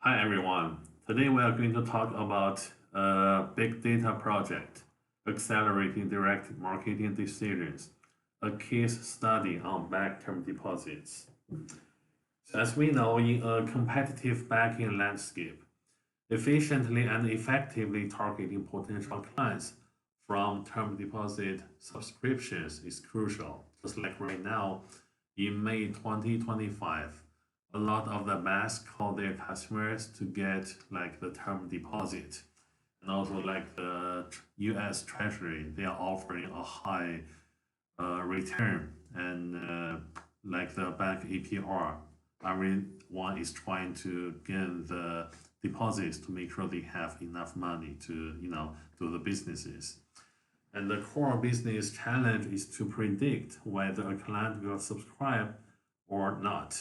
Hi everyone. Today we are going to talk about a big data project, accelerating direct marketing decisions, a case study on back term deposits. So as we know, in a competitive banking landscape, efficiently and effectively targeting potential clients from term deposit subscriptions is crucial. Just like right now, in May 2025, a lot of the banks call their customers to get like the term deposit. And also like the US Treasury, they are offering a high return and like the bank APR, everyone is trying to get the deposits to make sure they have enough money to do the businesses. And the core business challenge is to predict whether a client will subscribe or not.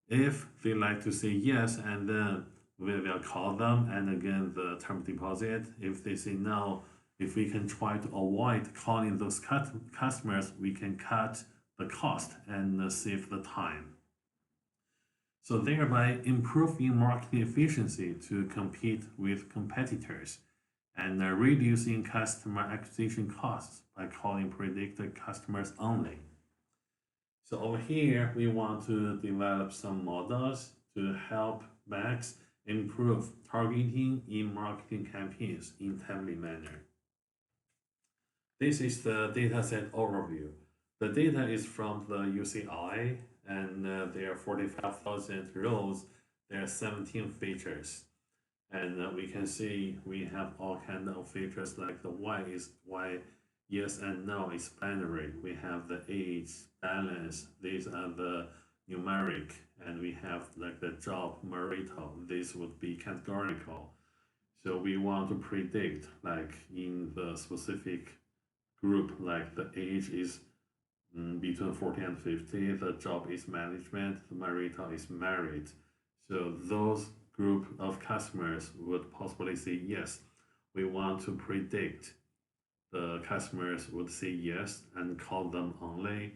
If they like to say yes, and then we will call them and again the term deposit. If they say no, if we can try to avoid calling those customers, we can cut the cost and save the time. So thereby improving marketing efficiency to compete with competitors and reducing customer acquisition costs by calling predicted customers only. So over here, we want to develop some models to help banks improve targeting in marketing campaigns in timely manner. This is the dataset overview. The data is from the UCI, and there are 45,000 rows. There are 17 features, and we can see we have all kind of features like the Y, yes and no is binary. We have the age, balance. These are the numeric, and we have like the job marital. This would be categorical. So we want to predict like in the specific group, like the age is between 40 and 50, the job is management, the marital is married. So those group of customers would possibly say yes. We want to predict the customers would say yes and call them only.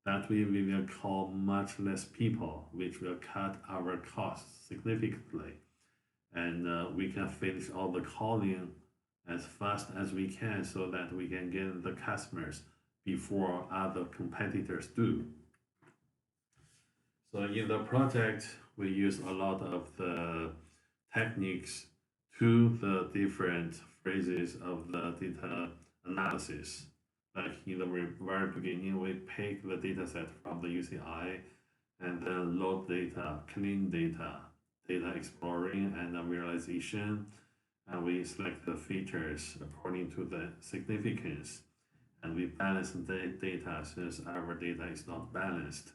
That way we will call much less people, which will cut our costs significantly. And we can finish all the calling as fast as we can so that we can get the customers before other competitors do. So in the project, we use a lot of the techniques to the different phases of the data analysis. Like in the very beginning, we pick the dataset from the UCI and then load data, clean data, data exploring and visualization, and we select the features according to the significance, and we balance the data since our data is not balanced,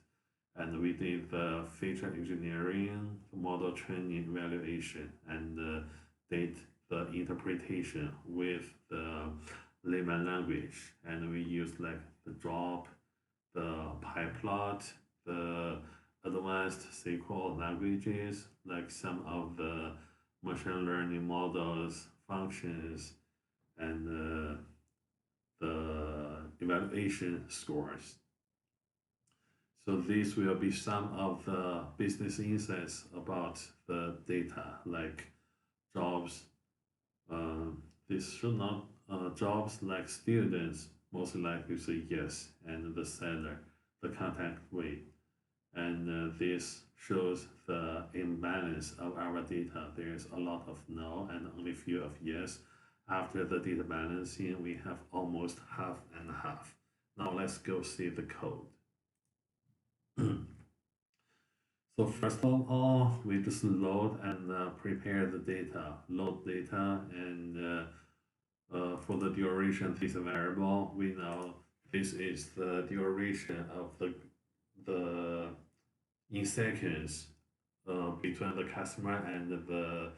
and we did the feature engineering, model training, evaluation, and did the interpretation with the layman language, and we use like the drop, the pyplot, the advanced SQL languages, like some of the machine learning models, functions, and the evaluation scores. So these will be some of the business insights about the data, like jobs. This should not jobs like students most likely say yes, and the seller, the contact rate, and this shows the imbalance of our data. There's a lot of no and only few of yes. After the data balancing, we have almost half and half. Now let's go see the code. So first of all, we just load and prepare the data, load data, and for the duration, this variable, we know this is the duration of the in seconds between the customer and the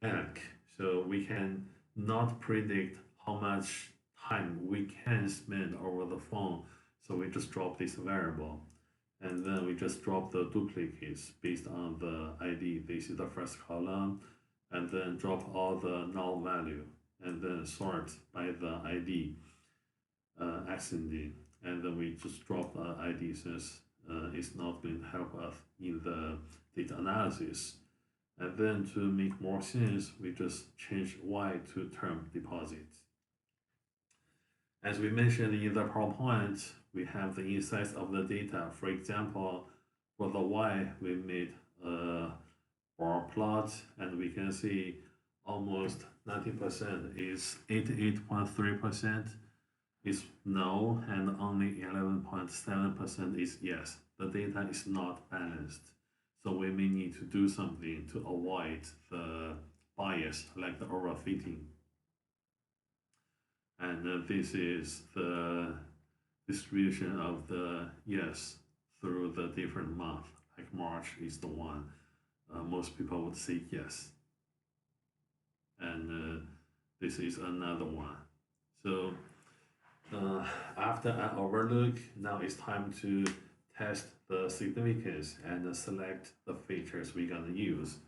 bank. So we can not predict how much time we can spend over the phone. So we just drop this variable. And then we just drop the duplicates based on the ID. This is the first column. And then drop all the null value. And then sort by the ID ascending. And then we just drop the ID since it's not going to help us in the data analysis. And then to make more sense, we just change y to term deposit. As we mentioned in the PowerPoint, we have the insights of the data. For example, for the y, we made a bar plot, and we can see almost 90% is 88.3% is no, and only 11.7% is yes. The data is not balanced. So we may need to do something to avoid the bias, like the overfitting. And this is the distribution of the yes through the different month. Like March is the one most people would say yes. And this is another one. So after an overlook, now it's time to test the significance and select the features we're gonna use.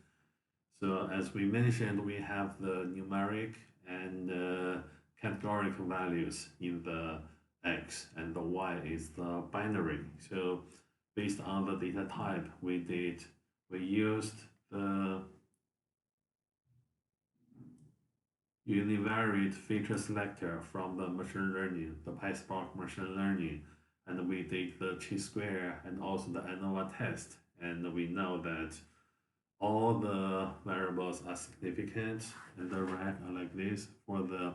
So as we mentioned, we have the numeric and categorical values in the X, and the Y is the binary. So based on the data type, we used the Univariatefeatureselector from the machine learning, the pySpark machine learning, and we did the chisquare and also the ANOVA test, and we know that all the variables are significant, and the rank are like this. For the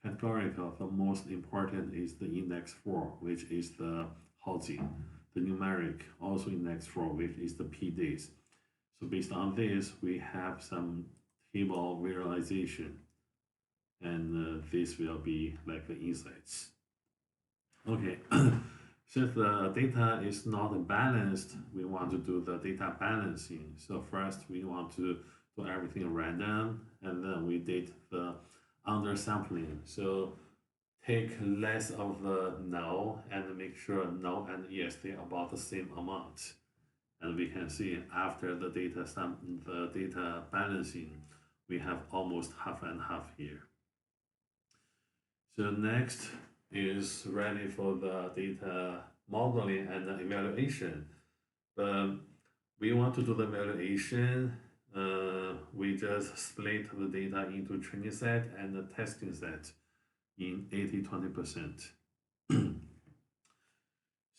categorical, the most important is the index 4, which is the housing. The numeric, also index 4, which is the P days. So based on this, we have some table visualization, and this will be like the insights. Okay, since the data is not balanced, we want to do the data balancing. So first we want to do everything random, and then we did the undersampling. So take less of the no and make sure no and yes, they are about the same amount. And we can see after the data balancing, we have almost half and half here. So next is ready for the data modeling and the evaluation. We want to do the evaluation. We just split the data into training set and the testing set in 80-20%.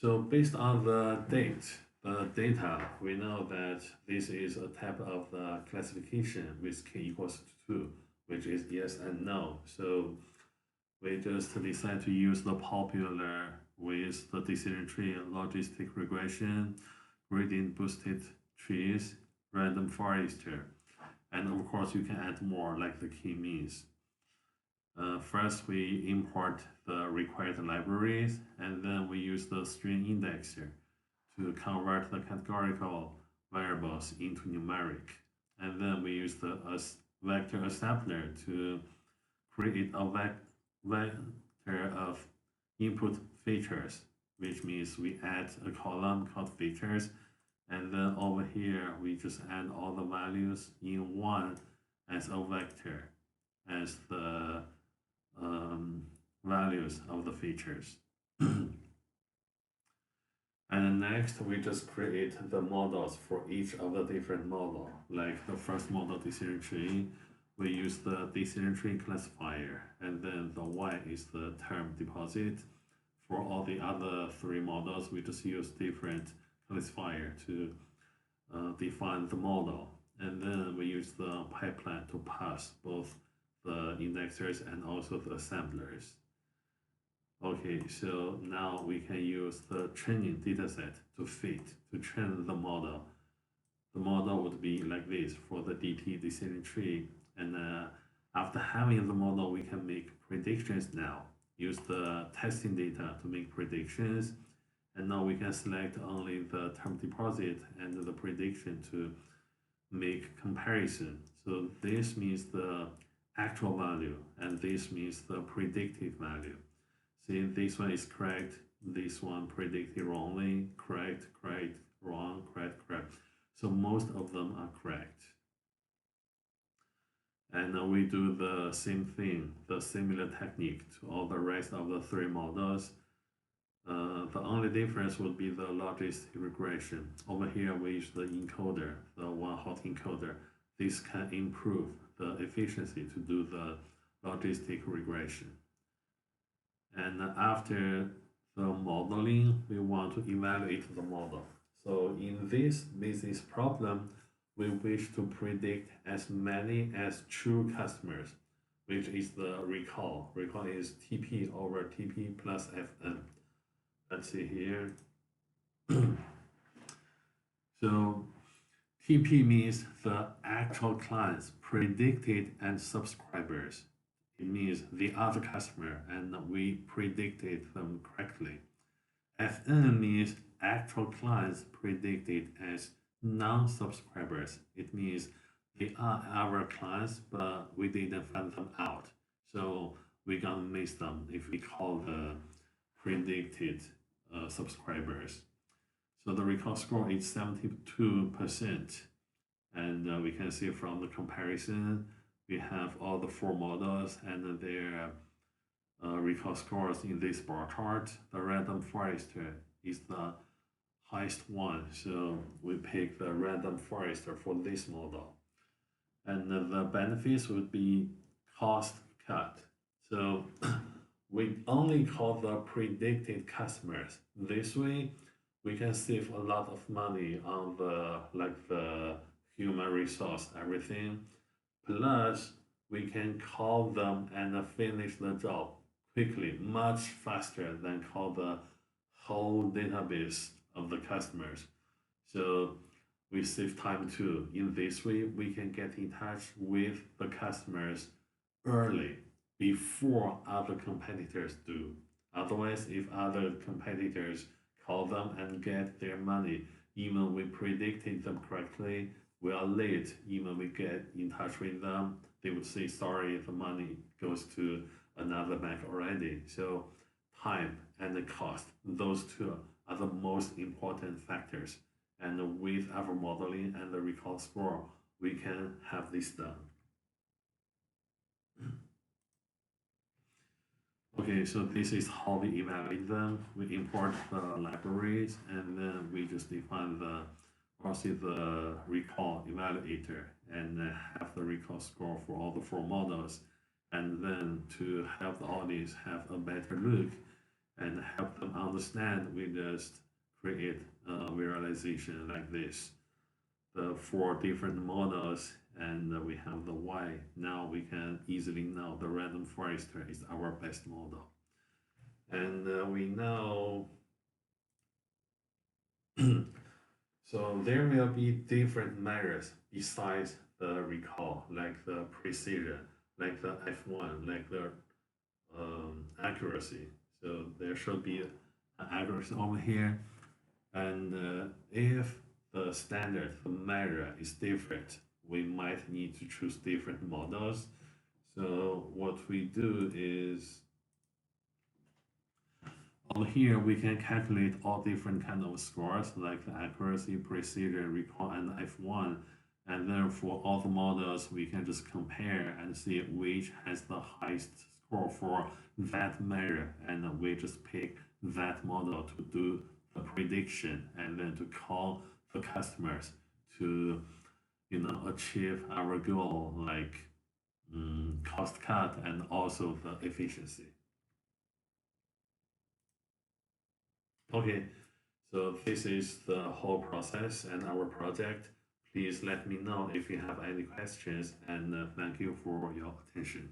So based on the data, we know that this is a type of the classification with k equals to 2, which is yes and no. So we just decide to use the popular with the decision tree, logistic regression, gradient boosted trees, random forester. And of course, you can add more like the key means. First, we import the required libraries, and then we use the string indexer to convert the categorical variables into numeric. And then we use the vector assembler to create a vector of input features, which means we add a column called features, and then over here we just add all the values in one as a vector as the values of the features. And next we just create the models for each of the different model. Like the first model decision tree, we use the decision tree classifier, and then the Y is the term deposit. For all the other three models, we just use different classifier to define the model. And then we use the pyplot to pass both the indexers and also the assemblers. Okay, so now we can use the training dataset to train the model. The model would be like this for the DT decision tree. And after having the model, we can make predictions now. Use the testing data to make predictions. And now we can select only the term deposit and the prediction to make comparison. So this means the actual value, and this means the predicted value. See, this one is correct, this one predicted wrongly, correct, correct, wrong, correct, correct. So most of them are correct. And we do the same thing, the similar technique to all the rest of the three models. The only difference would be the logistic regression. Over here we use the encoder, the one hot encoder. this can improve the efficiency to do the logistic regression. And after the modeling, we want to evaluate the model. So in this business problem, we wish to predict as many as true customers, which is the recall. Recall is TP over TP plus Fn. Let's see here. So TP means the actual clients predicted and subscribers. It means the other customer and we predicted them correctly. Fn means actual clients predicted as non-subscribers. It means they are our clients, but we didn't find them out. So we're gonna miss them if we call the predicted subscribers. So the recall score is 72%. And we can see from the comparison, we have all the 4 models and their recall scores in this bar chart. The random forester is the highest one, so we pick the random forester for this model. And the benefits would be cost cut. So we only call the predicted customers. This way, we can save a lot of money on the human resource, everything. Plus, we can call them and finish the job quickly, much faster than call the whole database of the customers. So we save time too. In this way, we can get in touch with the customers early, before other competitors do. Otherwise, if other competitors call them and get their money, even we predicted them correctly, we are late. Even we get in touch with them, they would say, sorry, the money goes to another bank already. So time and the cost, those two are the most important factors. And with our modeling and the recall score, we can have this done. Okay, so this is how we evaluate them. We import the libraries and then we just define the recall evaluator and have the recall score for all the 4 models. And then to help the audience have a better look and help them understand, we just create a visualization like this. The 4 different models and we have the Y. Now we can easily know the random forester is our best model. And we know, so there will be different measures besides the recall, like the precision, like the F1, like the accuracy. So there should be an accuracy over here. And if the standard, the measure is different, we might need to choose different models. So what we do is, over here we can calculate all different kind of scores like the accuracy, precision, recall, and F1. And then for all the models, we can just compare and see which has the highest score for that measure, and we just pick that model to do the prediction and then to call the customers to achieve our goal, like cost cut and also the efficiency. Okay, so this is the whole process and our project. Please let me know if you have any questions, and thank you for your attention.